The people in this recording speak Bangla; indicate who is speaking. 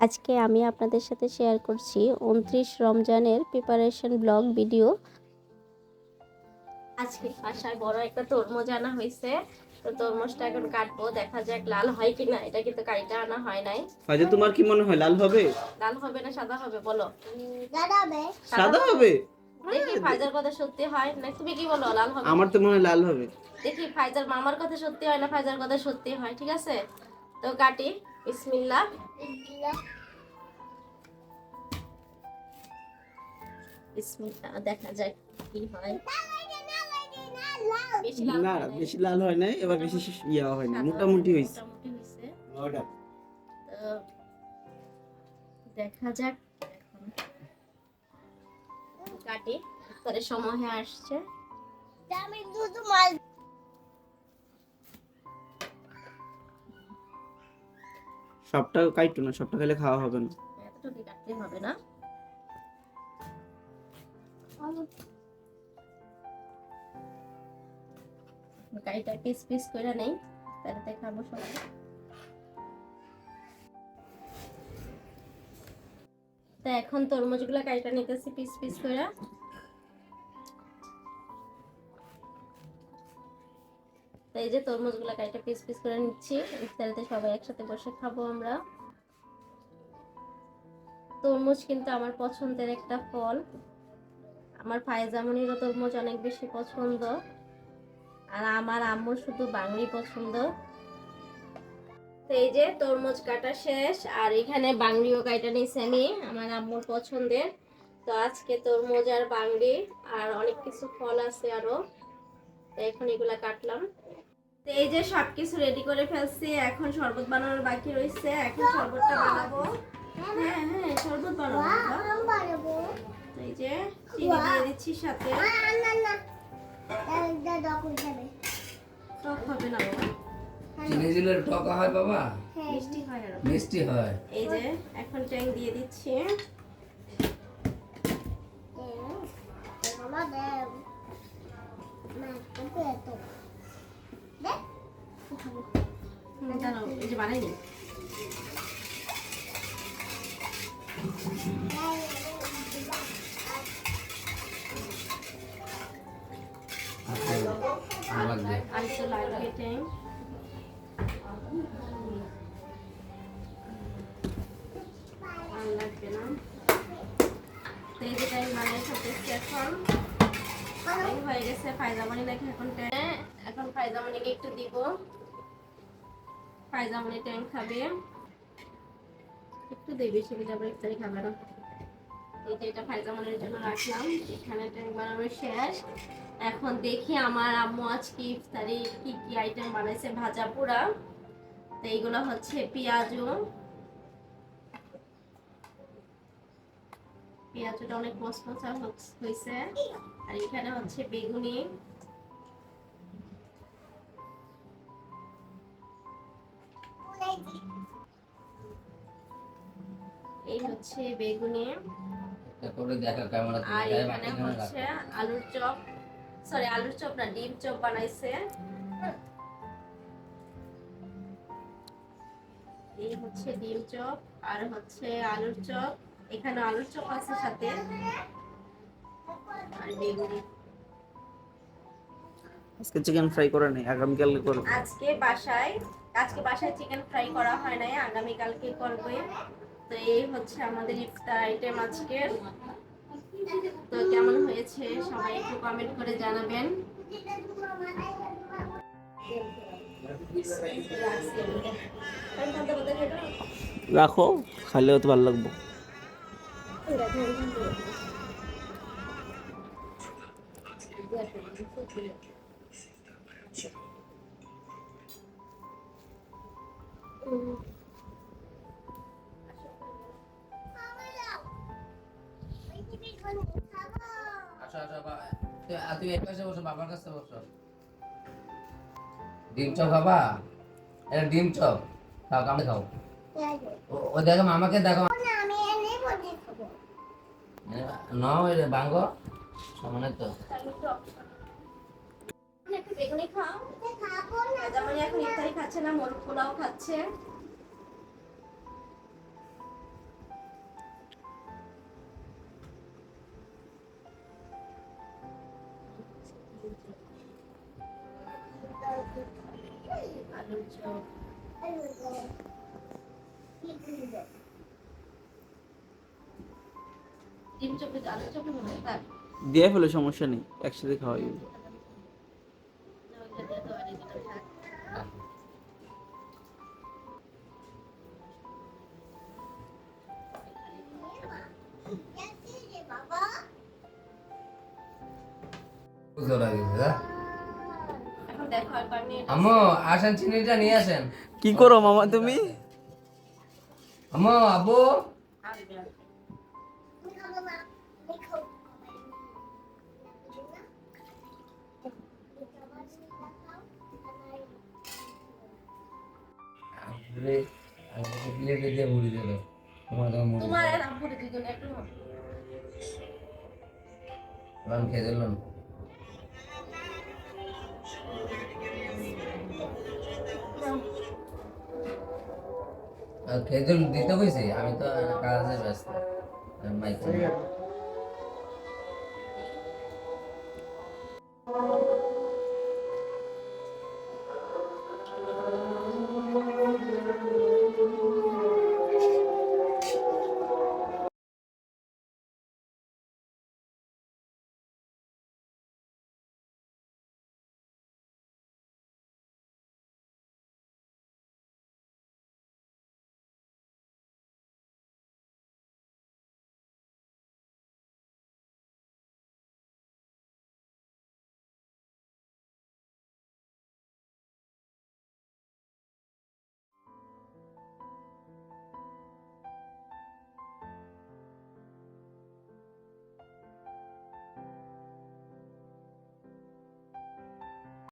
Speaker 1: আজকে আমি আপনাদের সাথে শেয়ার করছি ২৯ রমজানের প্রিপারেশন ব্লগ ভিডিও। আজকে বাসায় বড় একটা তরমুজ আনা হয়েছে, তো তরমুজটা এখন কাটবো, দেখা যাক লাল হয় কিনা। এটা কিন্তু কাইটা আনা হয় নাই।
Speaker 2: ফাইজা, তোমার কি মনে হয় লাল হবে?
Speaker 1: লাল হবে না সাদা হবে বলো?
Speaker 3: সাদা হবে।
Speaker 2: সাদা হবে?
Speaker 1: দেখি ফাইজার কথা সত্যি হয় না, তুমি কি বলো লাল হবে?
Speaker 2: আমার তো মনে হয় লাল হবে।
Speaker 1: দেখি ফাইজার মামার কথা সত্যি হয় না ফাইজার কথা সত্যি হয়। ঠিক আছে, তো কাটি। বিসমিল্লাহ। বিসমিল্লাহ, দেখা যাক কি হয়। বেশি লাল
Speaker 2: না,
Speaker 1: হয় নাই।
Speaker 2: বেশি লাল হয় নাই, এবার বেশি ইয়া হয় না, মোটামুটি হইছে।
Speaker 1: মোটামুটি হয়েছে। তো দেখা যাক, এখন কাটি, পরে সময় হয়ে আসছে।
Speaker 3: আমি দুধ মাল
Speaker 2: সবটা কাইটো না, সবটা খেলে খাওয়া হবে না।
Speaker 1: এতটুকু কাটতে হবে না। কাইটা পিস পিস করে নেই, তাহলে খাবো সবাই। তা এখন তরমুজগুলো কাইটা নিতেছি পিস পিস করে। এই যে তরমুজগুলো কাইটা পিস পিস করে নিচ্ছি, ইফতারিতে সবাই একসাথে বসে খাবো আমরা। তরমুজ কিন্তু আমার পছন্দের একটা ফল। আমার ফায়েজামনিরও তরমুজ অনেক বেশি পছন্দ, আর আমার আম্মুর শুধু বাংলি পছন্দ। তো এই যে তরমুজ কাটা শেষ, আর এখানে বাংলিও কাটা নিয়েছি আমি, আমার আম্মুর পছন্দের। তো আজকে তরমুজ আর বাংলি আর অনেক কিছু ফল আছে আরো, তো এখন এগুলা কাটলাম। তো এই যে সবকিছু রেডি করে ফেলছি, এখন শরবত বানানোর বাকি রয়েছে, এখন শরবতটা বানাবো। হ্যাঁ হ্যাঁ, শরবত বানাবো। তো এই যে চিনি দিয়ে দিচ্ছি সাথে। টক হবে না বাবা,
Speaker 4: চিনি দিলে টক হয় বাবা,
Speaker 1: মিষ্টি হয় আর
Speaker 4: মিষ্টি হয়।
Speaker 1: এই যে এখন ট্যাং দিয়ে দিচ্ছি। দাঁড়াও, এই যে বানাইনি। আর একটু লাগবে ট্যাং। আর লাগবে না। তো এই যে ট্যাং বানিয়ে ফেলতেছি এখন। ট্যাং হয়ে গেছে, ফায়জামনি নাকি এখন ট্যাং। এখন ফায়জামনিকে একটু দিব, ফায়জামনি ট্যাং খাবে। একটু দেই, বেশি দিলে আবার ইফতারি খাবে না। এই যে এটা ফায়জামনির জন্য রাখলাম। এখানে ট্যাং বানানো শেষ। এখন দেখি আমার আম্মু আজকে ইফতারি কি কি আইটেম বানাইছে। ভাজা পোড়া, তো এইগুলো হচ্ছে পেঁয়াজটা অনেক মচমচা হয়েছে। আর এখানে হচ্ছে বেগুনি, এই হচ্ছে বেগুনি। আর এখানে হচ্ছে আলুর চপ, সরি আলুর চপ না, ডিম চপ বানাইছে। এই হচ্ছে ডিম চপ আর হচ্ছে আলুর চপ। এখানে আলুর চপ আছে সাথে, আর বেগুনি।
Speaker 2: আজকে চিকেন ফ্রাই করে নেই, আগামীকাল করব।
Speaker 1: আজকে বাসায় চিকেন ফ্রাই করা হয় নাই, আগামীকালকে করবে। তো এই হচ্ছে আমাদের ইফতার আইটেম আজকের। তো কেমন হয়েছে সবাই একটু কমেন্ট করে জানাবেন।
Speaker 2: রাখো, খাইলেও তো ভালো লাগবে।
Speaker 4: তুই এক পাশে বসো, বাবার কাছে বসো। ডিম চপ খাবা? এটা ডিম চপ খাও, কামড়ে খাও। ও দেখো, মামাকে দেখো। নাও এটা বাঙ্গো সমানে তো।
Speaker 1: একটু বেগুনি খাও। যেমন এখন ইফতারি খাচ্ছে না, মোরগ পোলাও খাচ্ছে। আলুর চপ। ডিম চপে আলুর চপে মনে হয় তার
Speaker 2: দিয়ে ফেলো, সমস্যা নেই, একসাথে খাওয়াই যাবে।
Speaker 1: ওইটা দিয়ে তো আর এটা থাক।
Speaker 3: বাবা
Speaker 4: বুঝতে লাগিছে না?
Speaker 1: এখন দেখো আর পানি
Speaker 4: আম্মু আসেন, চিনিটা নিয়ে আসেন।
Speaker 2: কি করো মামা তুমি?
Speaker 4: আম্মু, আব্বু,
Speaker 1: আসবে আর।
Speaker 3: খাবো না দেখো
Speaker 4: প্লেটে দিয়ে ভরি দিল।
Speaker 1: তোমার আর আব্বুর দুজন একটু
Speaker 4: লান খেয়ে দিলাম। খেয়ে দিতে কইছি, আমি তো কাজে ব্যস্ত। মাইক